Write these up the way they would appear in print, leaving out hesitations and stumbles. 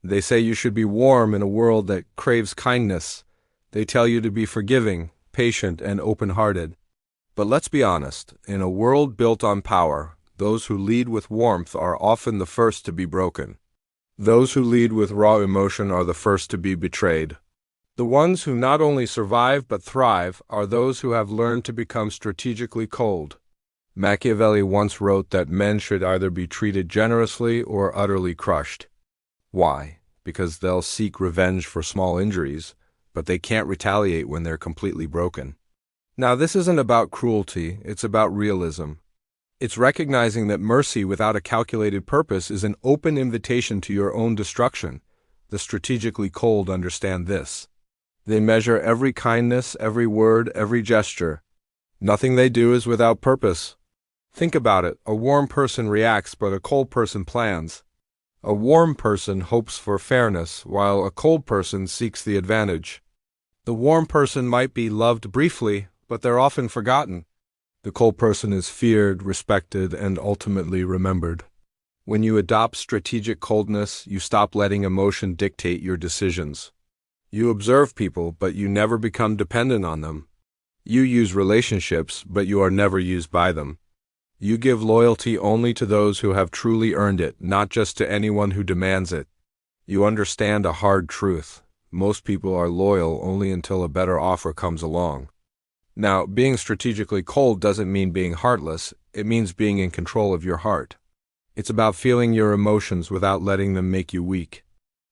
They say you should be warm in a world that craves kindness. They tell you to be forgiving, patient, and open-hearted. But let's be honest, in a world built on power, those who lead with warmth are often the first to be broken. Those who lead with raw emotion are the first to be betrayed. The ones who not only survive but thrive are those who have learned to become strategically cold. Machiavelli once wrote that men should either be treated generously or utterly crushed. Why? Because they'll seek revenge for small injuries, but they can't retaliate when they're completely broken. Now, this isn't about cruelty, it's about realism. It's recognizing that mercy without a calculated purpose is an open invitation to your own destruction. The strategically cold understand this. They measure every kindness, every word, every gesture. Nothing they do is without purpose. Think about it. A warm person reacts, but a cold person plans. A warm person hopes for fairness, while a cold person seeks the advantage. The warm person might be loved briefly, but they're often forgotten. The cold person is feared, respected, and ultimately remembered. When you adopt strategic coldness, you stop letting emotion dictate your decisions. You observe people, but you never become dependent on them. You use relationships, but you are never used by them. You give loyalty only to those who have truly earned it, not just to anyone who demands it. You understand a hard truth. Most people are loyal only until a better offer comes along. Now, being strategically cold doesn't mean being heartless. It means being in control of your heart. It's about feeling your emotions without letting them make you weak.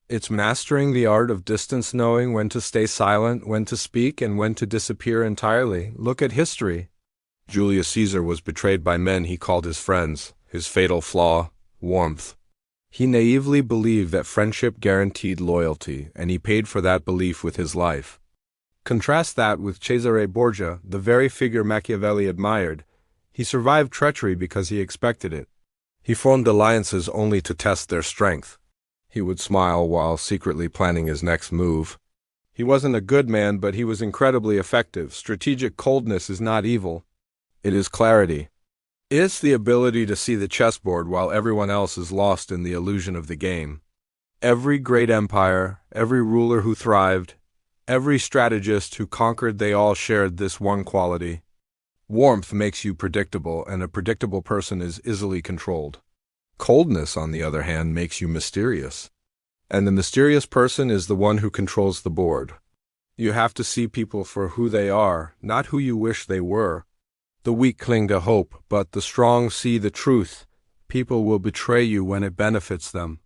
It's mastering the art of distance, knowing when to stay silent, when to speak, and when to disappear entirely. Look at history. Julius Caesar was betrayed by men he called his friends. His fatal flaw: warmth. He naively believed that friendship guaranteed loyalty, and he paid for that belief with his life. Contrast that with Cesare Borgia, the very figure Machiavelli admired. He survived treachery because he expected it. He formed alliances only to test their strength. He would smile while secretly planning his next move. He wasn't a good man, but he was incredibly effective. Strategic coldness is not evil. It is clarity. It's the ability to see the chessboard while everyone else is lost in the illusion of the game. Every great empire, every ruler who thrived, every strategist who conquered, they all shared this one quality. Warmth makes you predictable, and a predictable person is easily controlled. Coldness, on the other hand, makes you mysterious. And the mysterious person is the one who controls the board. You have to see people for who they are, not who you wish they were. The weak cling to hope, but the strong see the truth. People will betray you when it benefits them.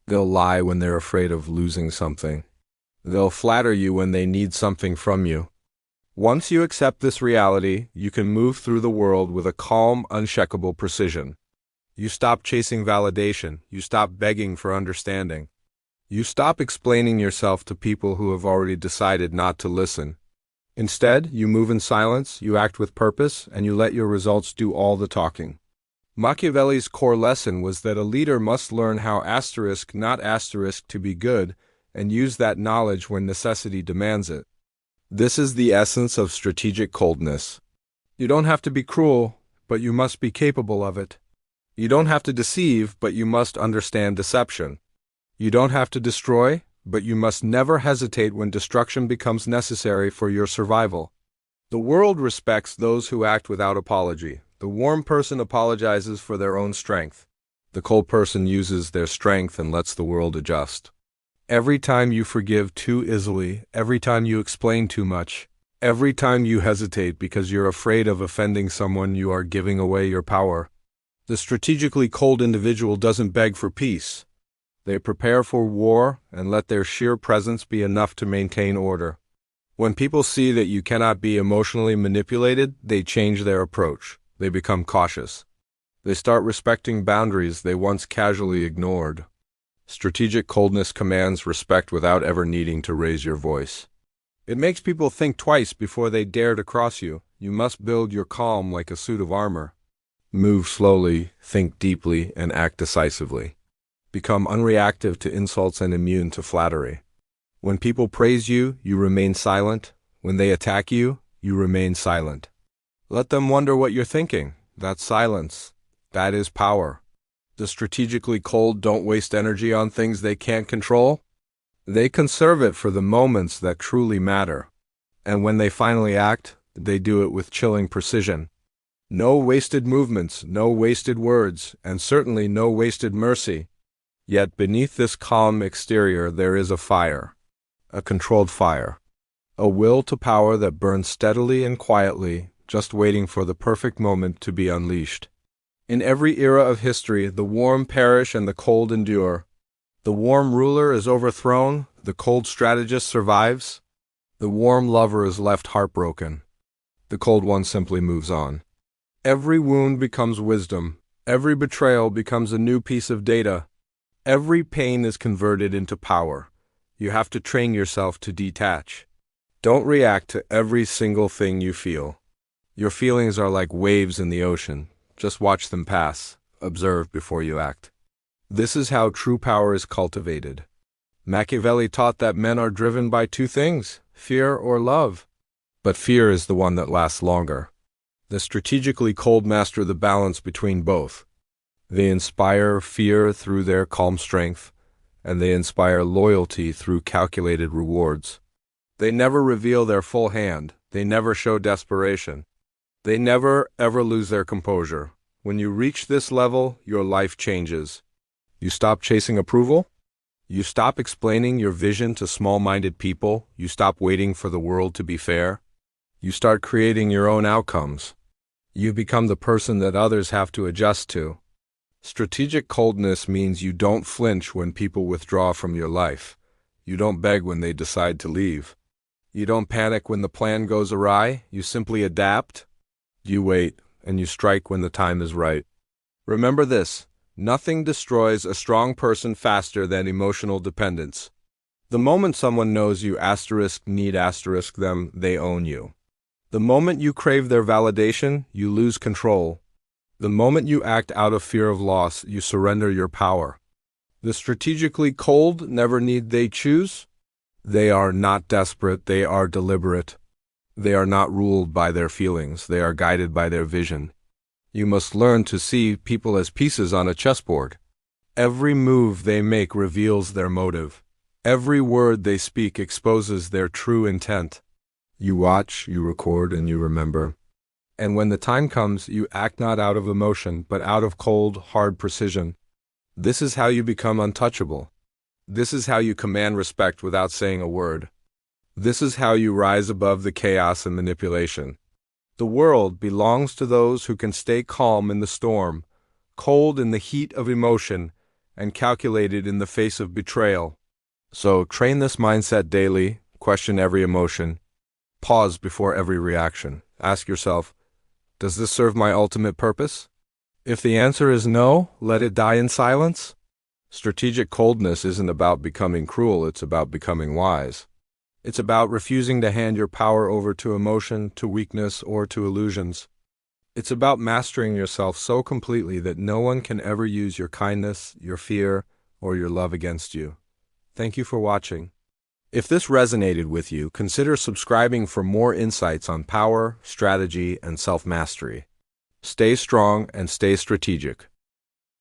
They'll lie when they're afraid of losing something. They'll flatter you when they need something from you. Once you accept this reality, you can move through the world with a calm, unshakable precision. You stop chasing validation. You stop begging for understanding. You stop explaining yourself to people who have already decided not to listen. Instead, you move in silence, you act with purpose, and you let your results do all the talking. Machiavelli's core lesson was that a leader must learn how not asterisk to be good, and use that knowledge when necessity demands it. This is the essence of strategic coldness. You don't have to be cruel, but you must be capable of it. You don't have to deceive, but you must understand deception. You don't have to destroy, but you must never hesitate when destruction becomes necessary for your survival. The world respects those who act without apology. The warm person apologizes for their own strength. The cold person uses their strength and lets the world adjust. Every time you forgive too easily, every time you explain too much, every time you hesitate because you're afraid of offending someone, you are giving away your power. The strategically cold individual doesn't beg for peace. They prepare for war and let their sheer presence be enough to maintain order. When people see that you cannot be emotionally manipulated, they change their approach. They become cautious. They start respecting boundaries they once casually ignored. Strategic coldness commands respect without ever needing to raise your voice. It makes people think twice before they dare to cross you. You must build your calm like a suit of armor. Move slowly, think deeply, and act decisively. Become unreactive to insults and immune to flattery. When people praise you, you remain silent. When they attack you, you remain silent. Let them wonder what you're thinking. That's silence. That is power. The strategically cold don't waste energy on things they can't control. They conserve it for the moments that truly matter. And when they finally act, they do it with chilling precision. No wasted movements, no wasted words, and certainly no wasted mercy. Yet beneath this calm exterior there is a fire, a controlled fire, a will to power that burns steadily and quietly, just waiting for the perfect moment to be unleashed. In every era of history, the warm perish and the cold endure. The warm ruler is overthrown, the cold strategist survives. The warm lover is left heartbroken. The cold one simply moves on. Every wound becomes wisdom. Every betrayal becomes a new piece of data. Every pain is converted into power. You have to train yourself to detach. Don't react to every single thing you feel. Your feelings are like waves in the ocean. Just watch them pass. Observe before you act. This is how true power is cultivated. Machiavelli taught that men are driven by two things, fear or love. But fear is the one that lasts longer. The strategically cold master the balance between both. They inspire fear through their calm strength, and they inspire loyalty through calculated rewards. They never reveal their full hand. They never show desperation. They never, ever lose their composure. When you reach this level, your life changes. You stop chasing approval. You stop explaining your vision to small-minded people. You stop waiting for the world to be fair. You start creating your own outcomes. You become the person that others have to adjust to. Strategic coldness means you don't flinch when people withdraw from your life. You don't beg when they decide to leave. You don't panic when the plan goes awry. You simply adapt. You wait, and you strike when the time is right. Remember this, nothing destroys a strong person faster than emotional dependence. The moment someone knows you need them, they own you. The moment you crave their validation, you lose control. The moment you act out of fear of loss, you surrender your power. The strategically cold never need they choose. They are not desperate, they are deliberate. They are not ruled by their feelings, they are guided by their vision. You must learn to see people as pieces on a chessboard. Every move they make reveals their motive. Every word they speak exposes their true intent. You watch, you record, and you remember. And when the time comes, you act not out of emotion, but out of cold, hard precision. This is how you become untouchable. This is how you command respect without saying a word. This is how you rise above the chaos and manipulation. The world belongs to those who can stay calm in the storm, cold in the heat of emotion, and calculated in the face of betrayal. So train this mindset daily, question every emotion, pause before every reaction. Ask yourself, does this serve my ultimate purpose? If the answer is no, let it die in silence. Strategic coldness isn't about becoming cruel, it's about becoming wise. It's about refusing to hand your power over to emotion, to weakness, or to illusions. It's about mastering yourself so completely that no one can ever use your kindness, your fear, or your love against you. Thank you for watching. If this resonated with you, consider subscribing for more insights on power, strategy, and self-mastery. Stay strong and stay strategic.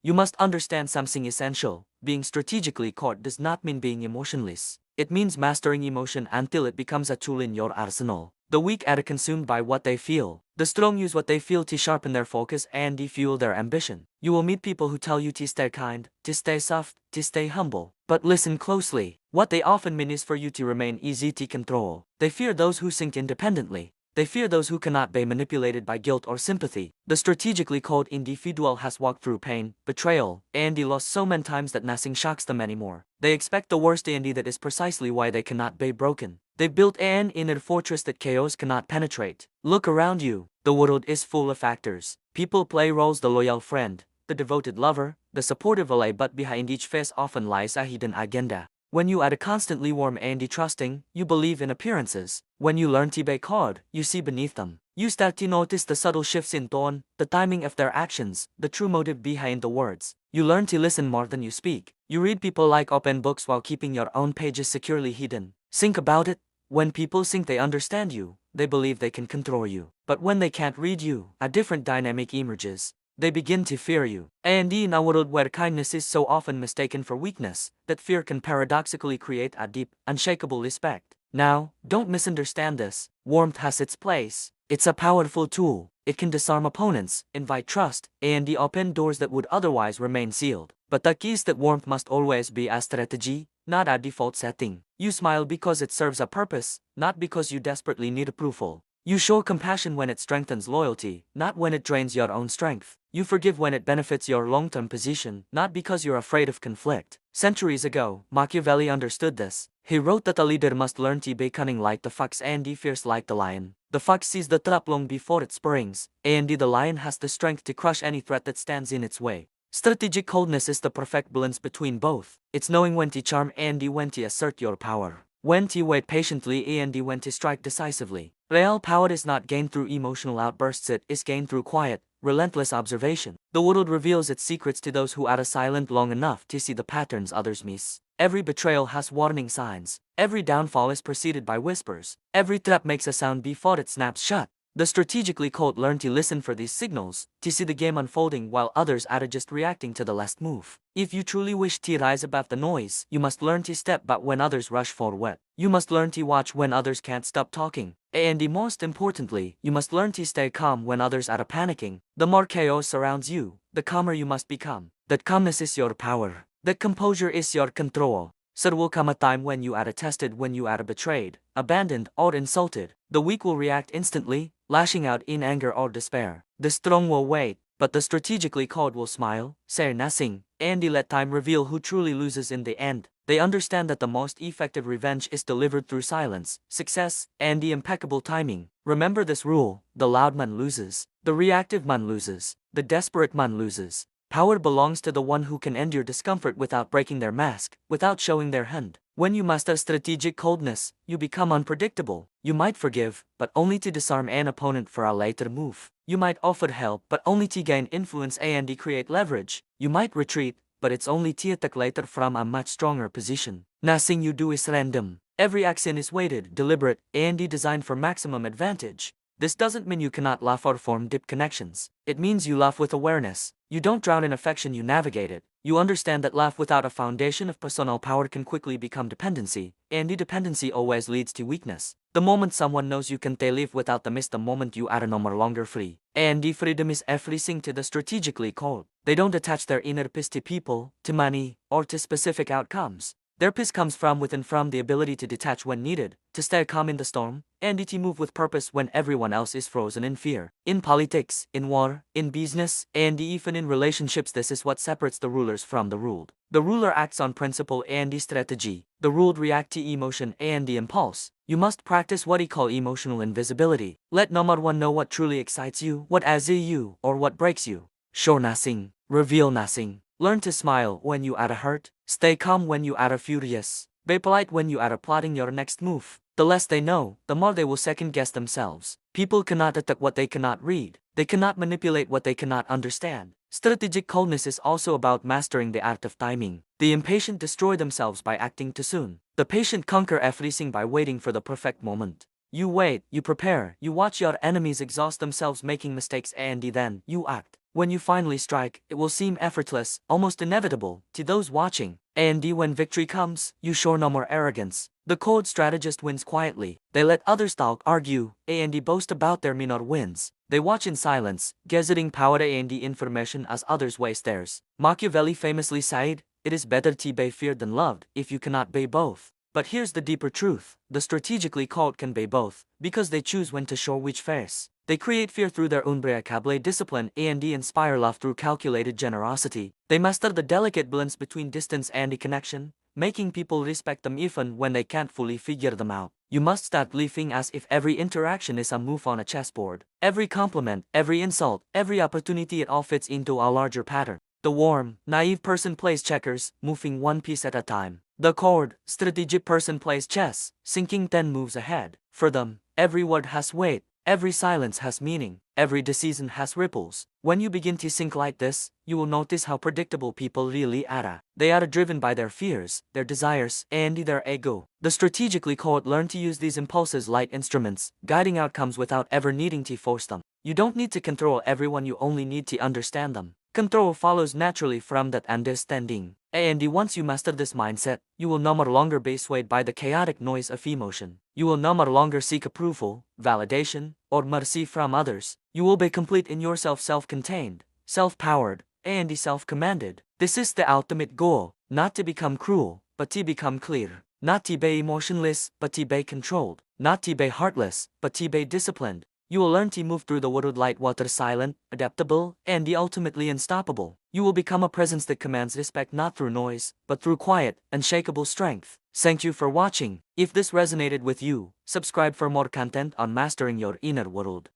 You must understand something essential. Being strategically caught does not mean being emotionless. It means mastering emotion until it becomes a tool in your arsenal. The weak are consumed by what they feel. The strong use what they feel to sharpen their focus and fuel their ambition. You will meet people who tell you to stay kind, to stay soft, to stay humble. But listen closely. What they often mean is for you to remain easy to control. They fear those who think independently. They fear those who cannot be manipulated by guilt or sympathy. The strategically cold individual has walked through pain, betrayal, and loss so many times that nothing shocks them anymore. They expect the worst, and that is precisely why they cannot be broken. They've built an inner fortress that chaos cannot penetrate. Look around you. The world is full of actors. People play roles: the loyal friend, the devoted lover, the supportive ally, but behind each face often lies a hidden agenda. When you are constantly warm and trusting, you believe in appearances. When you learn to be caught, you see beneath them. You start to notice the subtle shifts in tone, the timing of their actions, the true motive behind the words. You learn to listen more than you speak. You read people like open books while keeping your own pages securely hidden. Think about it. When people think they understand you, they believe they can control you. But when they can't read you, a different dynamic emerges. they begin to fear you. And in a world where kindness is so often mistaken for weakness, that fear can paradoxically create a deep, unshakable respect. Now, don't misunderstand this. Warmth has its place. It's a powerful tool. It can disarm opponents, invite trust, and open doors that would otherwise remain sealed. But the key is that warmth must always be a strategy, not a default setting. You smile because it serves a purpose, not because you desperately need approval. You show compassion when it strengthens loyalty, not when it drains your own strength. You forgive when it benefits your long-term position, not because you're afraid of conflict. Centuries ago, Machiavelli understood this. He wrote that a leader must learn to be cunning like the fox and fierce like the lion. The fox sees the trap long before it springs, and the lion has the strength to crush any threat that stands in its way. Strategic coldness is the perfect balance between both. It's knowing when to charm and when to assert your power. When to wait patiently and when to strike decisively. Real power is not gained through emotional outbursts, it is gained through quiet, relentless observation. The world reveals its secrets to those who are silent long enough to see the patterns others miss. Every betrayal has warning signs. Every downfall is preceded by whispers. Every trap makes a sound before it snaps shut. The strategically cold learn to listen for these signals, to see the game unfolding while others are just reacting to the last move. If you truly wish to rise above the noise, you must learn to step back when others rush forward. You must learn to watch when others can't stop talking. And most importantly, you must learn to stay calm when others are panicking. The more chaos surrounds you, the calmer you must become. That calmness is your power. That composure is your control. There will come a time when you are tested, when you are betrayed, abandoned, or insulted. The weak will react instantly, lashing out in anger or despair. The strong will wait, but the strategically cold will smile, say nothing, and let time reveal who truly loses in the end. They understand that the most effective revenge is delivered through silence, success, and the impeccable timing. Remember this rule: the loud man loses, the reactive man loses, the desperate man loses. Power belongs to the one who can endure discomfort without breaking their mask, without showing their hand. When you master strategic coldness, you become unpredictable. You might forgive, but only to disarm an opponent for a later move. You might offer help, but only to gain influence and create leverage. You might retreat, but it's only to attack later from a much stronger position. Nothing you do is random. Every action is weighted, deliberate, and designed for maximum advantage. This doesn't mean you cannot laugh or form deep connections. It means you laugh with awareness. You don't drown in affection, you navigate it. You understand that laugh without a foundation of personal power can quickly become dependency, and dependency always leads to weakness. The moment someone knows you can't live without them is the moment you are no longer free. And freedom is everything to the strategically cold. They don't attach their inner peace to people, to money, or to specific outcomes. Their peace comes from within, from the ability to detach when needed, to stay calm in the storm, and to move with purpose when everyone else is frozen in fear. In politics, in war, in business, and even in relationships, this is what separates the rulers from the ruled. The ruler acts on principle and strategy. The ruled react to emotion and the impulse. You must practice what he call emotional invisibility. Let no one know what truly excites you, what azes you, or what breaks you. Show nothing, reveal nothing. Learn to smile when you are hurt. Stay calm when you are furious. Be polite when you are plotting your next move. The less they know, the more they will second-guess themselves. People cannot attack what they cannot read. They cannot manipulate what they cannot understand. Strategic coldness is also about mastering the art of timing. The impatient destroy themselves by acting too soon. The patient conquer everything by waiting for the perfect moment. You wait, you prepare, you watch your enemies exhaust themselves making mistakes, and then you act. When you finally strike, it will seem effortless, almost inevitable, to those watching. And when victory comes, you show no more arrogance. The cold strategist wins quietly. They let others talk, argue, and boast about their minor wins. They watch in silence, gathering power and information as others waste theirs. Machiavelli famously said, "It is better to be feared than loved, if you cannot be both." But here's the deeper truth: the strategically cold can be both, because they choose when to show which face. They create fear through their Untouchable discipline and inspire love through calculated generosity. They master the delicate balance between distance and connection, making people respect them even when they can't fully figure them out. You must start living as if every interaction is a move on a chessboard. Every compliment, every insult, every opportunity, it all fits into a larger pattern. The warm, naive person plays checkers, moving one piece at a time. The cold, strategic person plays chess, thinking 10 moves ahead. For them, every word has weight. Every silence has meaning. Every decision has ripples. When you begin to think like this, you will notice how predictable people really are. They are driven by their fears, their desires, and their ego. The strategically cold learn to use these impulses like instruments, guiding outcomes without ever needing to force them. You don't need to control everyone, you only need to understand them. Control follows naturally from that understanding. And once you master this mindset, you will no longer be swayed by the chaotic noise of emotion. You will no longer seek approval, validation, or mercy from others. You will be complete in yourself, self-contained, self-powered, and self-commanded. This is the ultimate goal, not to become cruel, but to become clear. Not to be emotionless, but to be controlled. Not to be heartless, but to be disciplined. You will learn to move through the world light water, silent, adaptable, and ultimately unstoppable. You will become a presence that commands respect not through noise, but through quiet, unshakable strength. Thank you for watching. If this resonated with you, subscribe for more content on mastering your inner world.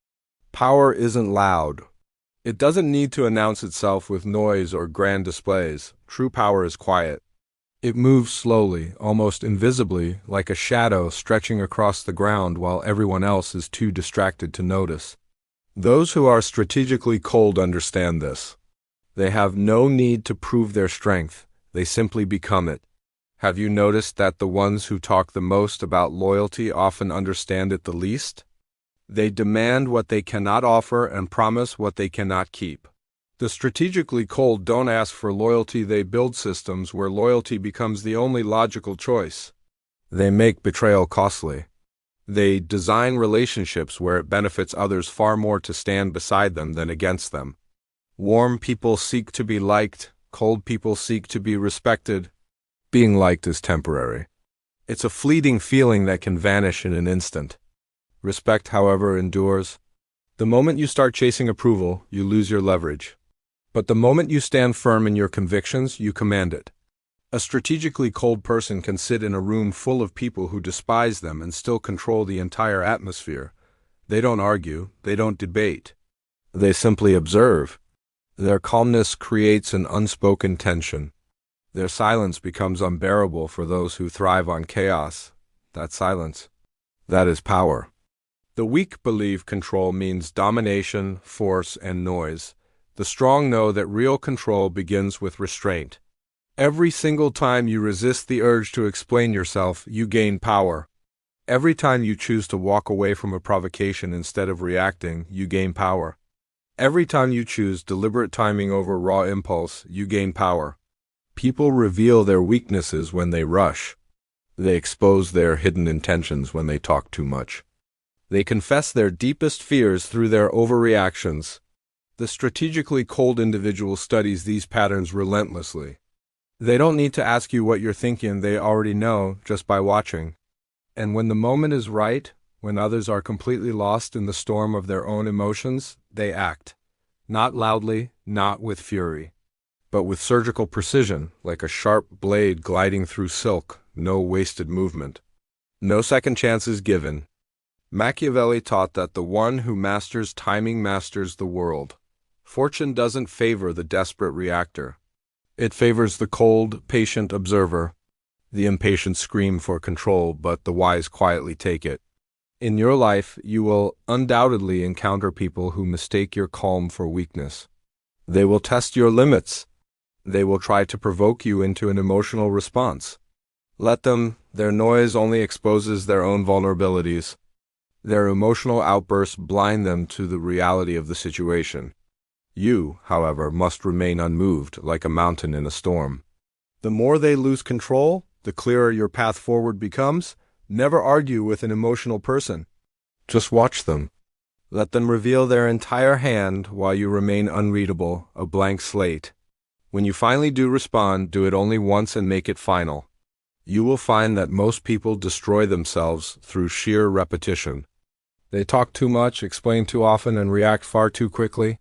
Power isn't loud. It doesn't need to announce itself with noise or grand displays. True power is quiet. It moves slowly, almost invisibly, like a shadow stretching across the ground while everyone else is too distracted to notice. Those who are strategically cold understand this. They have no need to prove their strength, they simply become it. Have you noticed that the ones who talk the most about loyalty often understand it the least? They demand what they cannot offer and promise what they cannot keep. The strategically cold don't ask for loyalty, they build systems where loyalty becomes the only logical choice. They make betrayal costly. They design relationships where it benefits others far more to stand beside them than against them. Warm people seek to be liked, cold people seek to be respected. Being liked is temporary. It's a fleeting feeling that can vanish in an instant. Respect, however, endures. The moment you start chasing approval, you lose your leverage. But the moment you stand firm in your convictions, you command it. A strategically cold person can sit in a room full of people who despise them and still control the entire atmosphere. They don't argue, they don't debate. They simply observe. Their calmness creates an unspoken tension. Their silence becomes unbearable for those who thrive on chaos. That silence, that is power. The weak believe control means domination, force, and noise. The strong know that real control begins with restraint. Every single time you resist the urge to explain yourself, you gain power. Every time you choose to walk away from a provocation instead of reacting, you gain power. Every time you choose deliberate timing over raw impulse, you gain power. People reveal their weaknesses when they rush. They expose their hidden intentions when they talk too much. They confess their deepest fears through their overreactions. The strategically cold individual studies these patterns relentlessly. They don't need to ask you what you're thinking, they already know just by watching. And when the moment is right, when others are completely lost in the storm of their own emotions, they act. Not loudly, not with fury, but with surgical precision, like a sharp blade gliding through silk, no wasted movement. No second chances given. Machiavelli taught that the one who masters timing masters the world. Fortune doesn't favor the desperate reactor. It favors the cold, patient observer. The impatient scream for control, but the wise quietly take it. In your life, you will undoubtedly encounter people who mistake your calm for weakness. They will test your limits. They will try to provoke you into an emotional response. Let them, their noise only exposes their own vulnerabilities. Their emotional outbursts blind them to the reality of the situation. You, however, must remain unmoved, like a mountain in a storm. The more they lose control, the clearer your path forward becomes. Never argue with an emotional person. Just watch them. Let them reveal their entire hand while you remain unreadable, a blank slate. When you finally do respond, do it only once and make it final. You will find that most people destroy themselves through sheer repetition. They talk too much, explain too often, and react far too quickly.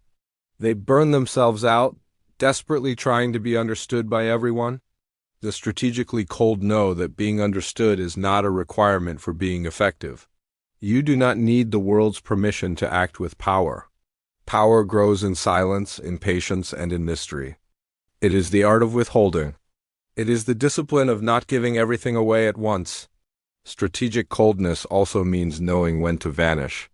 They burn themselves out, desperately trying to be understood by everyone. The strategically cold know that being understood is not a requirement for being effective. You do not need the world's permission to act with power. Power grows in silence, in patience, and in mystery. It is the art of withholding. It is the discipline of not giving everything away at once. Strategic coldness also means knowing when to vanish.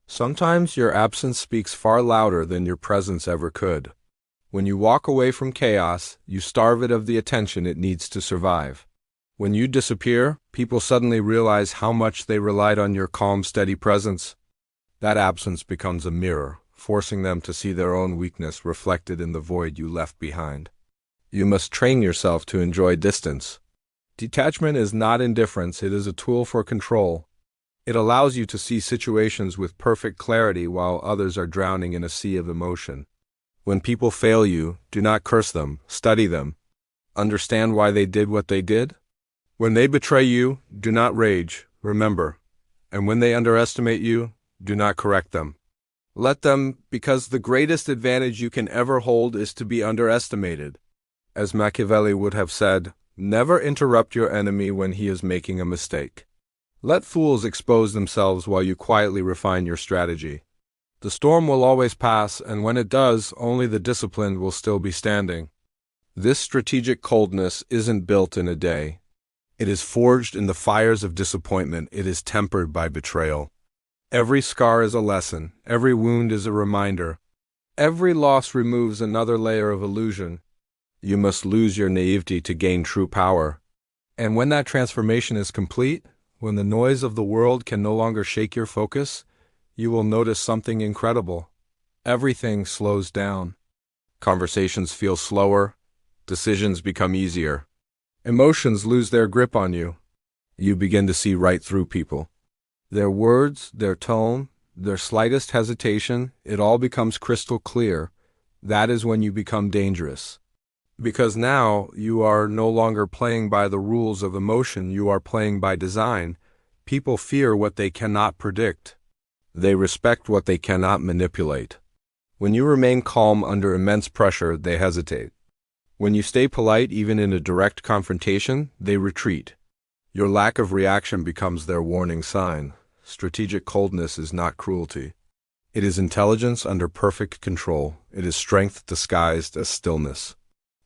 Sometimes your absence speaks far louder than your presence ever could. When you walk away from chaos, you starve it of the attention it needs to survive. When you disappear, people suddenly realize how much they relied on your calm, steady presence. That absence becomes a mirror, forcing them to see their own weakness reflected in the void you left behind. You must train yourself to enjoy distance. Detachment is not indifference, it is a tool for control. It allows you to see situations with perfect clarity while others are drowning in a sea of emotion. When people fail you, do not curse them, study them. Understand why they did what they did. When they betray you, do not rage, remember. And when they underestimate you, do not correct them. Let them, because the greatest advantage you can ever hold is to be underestimated. As Machiavelli would have said, never interrupt your enemy when he is making a mistake. Let fools expose themselves while you quietly refine your strategy. The storm will always pass, and when it does, only the disciplined will still be standing. This strategic coldness isn't built in a day. It is forged in the fires of disappointment. It is tempered by betrayal. Every scar is a lesson. Every wound is a reminder. Every loss removes another layer of illusion. You must lose your naivety to gain true power. And when that transformation is complete, when the noise of the world can no longer shake your focus, you will notice something incredible. Everything slows down. Conversations feel slower. Decisions become easier. Emotions lose their grip on you. You begin to see right through people. Their words, their tone, their slightest hesitation, it all becomes crystal clear. That is when you become dangerous. Because now you are no longer playing by the rules of emotion, you are playing by design. People fear what they cannot predict. They respect what they cannot manipulate. When you remain calm under immense pressure, they hesitate. When you stay polite even in a direct confrontation, they retreat. Your lack of reaction becomes their warning sign. Strategic coldness is not cruelty. It is intelligence under perfect control. It is strength disguised as stillness.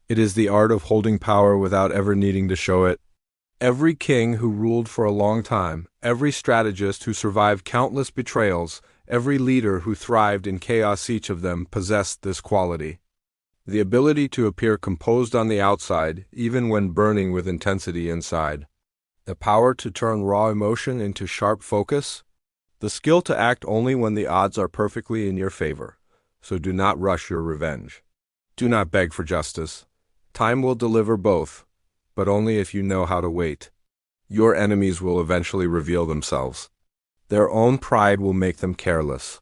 It is the art of holding power without ever needing to show it. Every king who ruled for a long time, every strategist who survived countless betrayals, every leader who thrived in chaos, each of them possessed this quality. The ability to appear composed on the outside, even when burning with intensity inside. The power to turn raw emotion into sharp focus. The skill to act only when the odds are perfectly in your favor. So do not rush your revenge. Do not beg for justice. Time will deliver both, but only if you know how to wait. Your enemies will eventually reveal themselves. Their own pride will make them careless.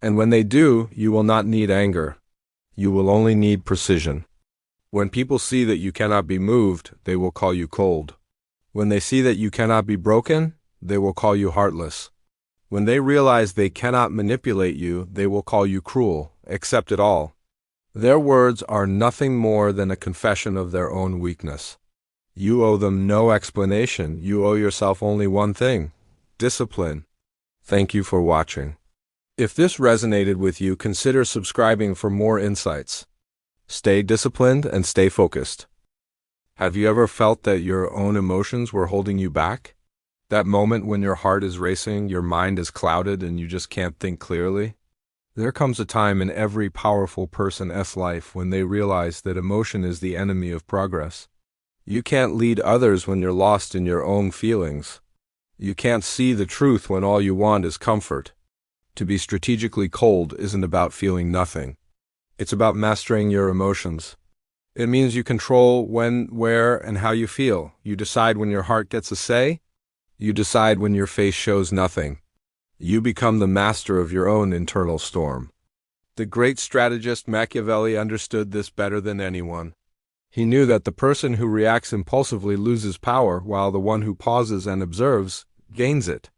And when they do, you will not need anger. You will only need precision. When people see that you cannot be moved, they will call you cold. When they see that you cannot be broken, they will call you heartless. When they realize they cannot manipulate you, they will call you cruel. Accept it all. Their words are nothing more than a confession of their own weakness. You owe them no explanation. You owe yourself only one thing: discipline. Thank you for watching. If this resonated with you, consider subscribing for more insights. Stay disciplined and stay focused. Have you ever felt that your own emotions were holding you back? That moment when your heart is racing, your mind is clouded, and you just can't think clearly? There comes a time in every powerful person's life when they realize that emotion is the enemy of progress. You can't lead others when you're lost in your own feelings. You can't see the truth when all you want is comfort. To be strategically cold isn't about feeling nothing. It's about mastering your emotions. It means you control when, where, and how you feel. You decide when your heart gets a say. You decide when your face shows nothing. You become the master of your own internal storm. The great strategist Machiavelli understood this better than anyone. He knew that the person who reacts impulsively loses power, while the one who pauses and observes gains it.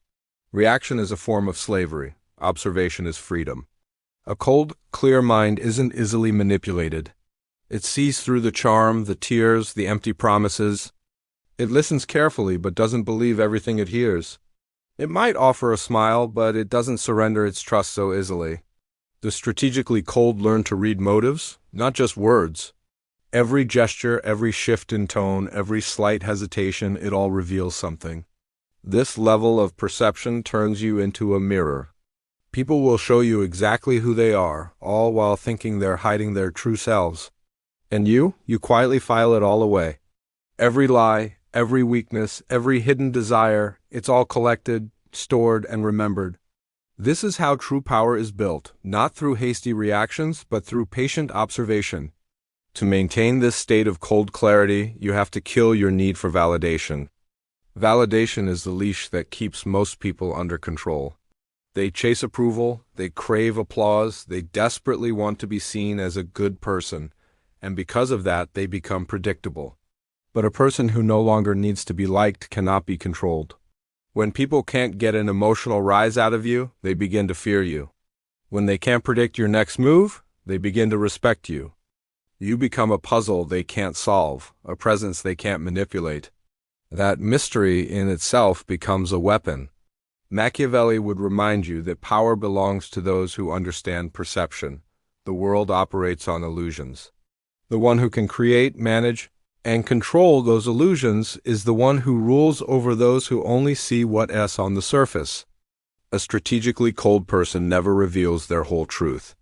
Reaction is a form of slavery. Observation is freedom. A cold, clear mind isn't easily manipulated. It sees through the charm, the tears, the empty promises. It listens carefully but doesn't believe everything it hears. It might offer a smile, but it doesn't surrender its trust so easily. The strategically cold learn to read motives, not just words. Every gesture, every shift in tone, every slight hesitation, it all reveals something. This level of perception turns you into a mirror. People will show you exactly who they are, all while thinking they're hiding their true selves. And you quietly file it all away. Every lie, every weakness, every hidden desire, it's all collected, stored, and remembered. This is how true power is built, not through hasty reactions, but through patient observation. To maintain this state of cold clarity, you have to kill your need for validation. Validation is the leash that keeps most people under control. They chase approval, they crave applause, they desperately want to be seen as a good person, and because of that, they become predictable. But a person who no longer needs to be liked cannot be controlled. When people can't get an emotional rise out of you, they begin to fear you. When they can't predict your next move, they begin to respect you. You become a puzzle they can't solve, a presence they can't manipulate. That mystery in itself becomes a weapon. Machiavelli would remind you that power belongs to those who understand perception. The world operates on illusions. The one who can create, manage, and control those illusions is the one who rules over those who only see what's on the surface. A strategically cold person never reveals their whole truth.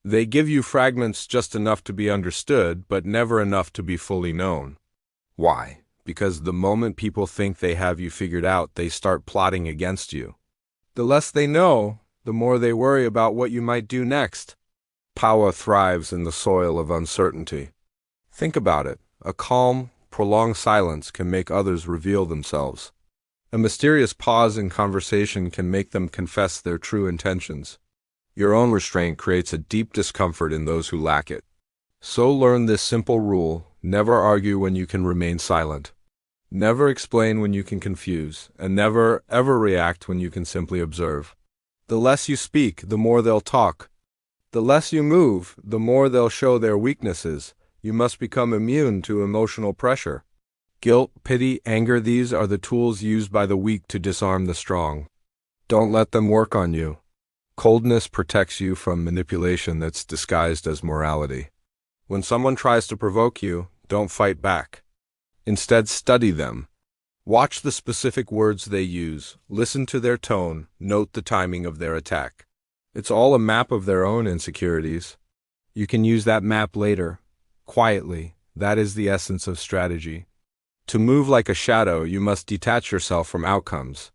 They give you fragments just enough to be understood, but never enough to be fully known. Why? Because the moment people think they have you figured out, they start plotting against you. The less they know, the more they worry about what you might do next. Power thrives in the soil of uncertainty. Think about it. A calm, prolonged silence can make others reveal themselves. A mysterious pause in conversation can make them confess their true intentions. Your own restraint creates a deep discomfort in those who lack it. So learn this simple rule: never argue when you can remain silent. Never explain when you can confuse, and never, ever react when you can simply observe. The less you speak, the more they'll talk. The less you move, the more they'll show their weaknesses. You must become immune to emotional pressure. Guilt, pity, anger, these are the tools used by the weak to disarm the strong. Don't let them work on you. Coldness protects you from manipulation that's disguised as morality. When someone tries to provoke you, don't fight back. Instead, study them. Watch the specific words they use, listen to their tone, note the timing of their attack. It's all a map of their own insecurities. You can use that map later. Quietly, that is the essence of strategy. To move like a shadow, you must detach yourself from outcomes.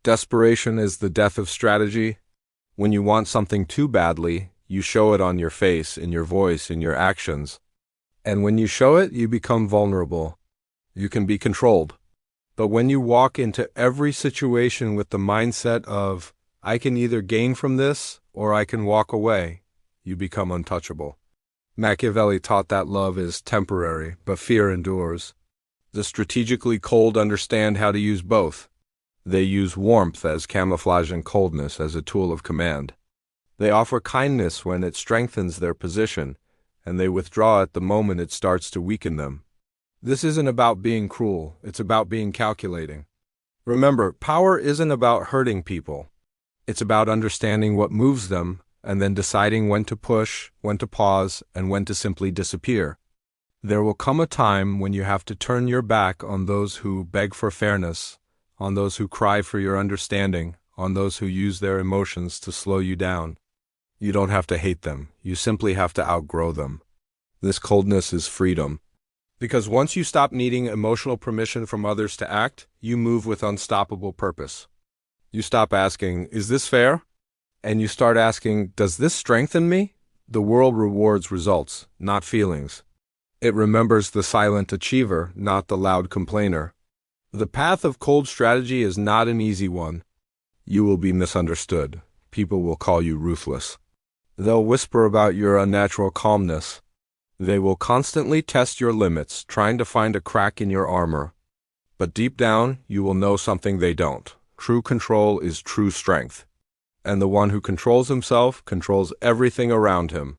Desperation is the death of strategy. When you want something too badly, you show it on your face, in your voice, in your actions. And when you show it, you become vulnerable. You can be controlled. But when you walk into every situation with the mindset of, I can either gain from this or I can walk away, you become untouchable. Machiavelli taught that love is temporary, but fear endures. The strategically cold understand how to use both. They use warmth as camouflage and coldness as a tool of command. They offer kindness when it strengthens their position, and they withdraw at the moment it starts to weaken them. This isn't about being cruel, it's about being calculating. Remember, power isn't about hurting people. It's about understanding what moves them, and then deciding when to push, when to pause, and when to simply disappear. There will come a time when you have to turn your back on those who beg for fairness, on those who cry for your understanding, on those who use their emotions to slow you down. You don't have to hate them, you simply have to outgrow them. This coldness is freedom. Because once you stop needing emotional permission from others to act, you move with unstoppable purpose. You stop asking, is this fair? And you start asking, does this strengthen me? The world rewards results, not feelings. It remembers the silent achiever, not the loud complainer. The path of cold strategy is not an easy one. You will be misunderstood. People will call you ruthless. They'll whisper about your unnatural calmness. They will constantly test your limits, trying to find a crack in your armor. But deep down, you will know something they don't. True control is true strength. And the one who controls himself controls everything around him.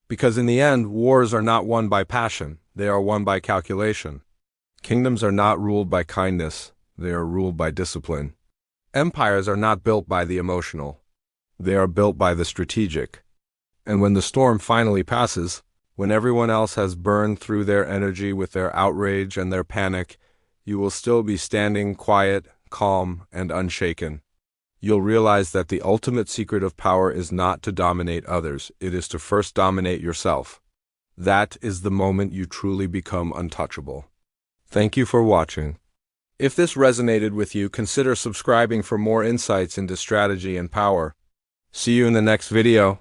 Because in the end, wars are not won by passion, they are won by calculation. Kingdoms are not ruled by kindness, they are ruled by discipline. Empires are not built by the emotional, they are built by the strategic. And when the storm finally passes, when everyone else has burned through their energy with their outrage and their panic, you will still be standing quiet, calm, and unshaken. You'll realize that the ultimate secret of power is not to dominate others, it is to first dominate yourself. That is the moment you truly become untouchable. Thank you for watching. If this resonated with you, consider subscribing for more insights into strategy and power. See you in the next video.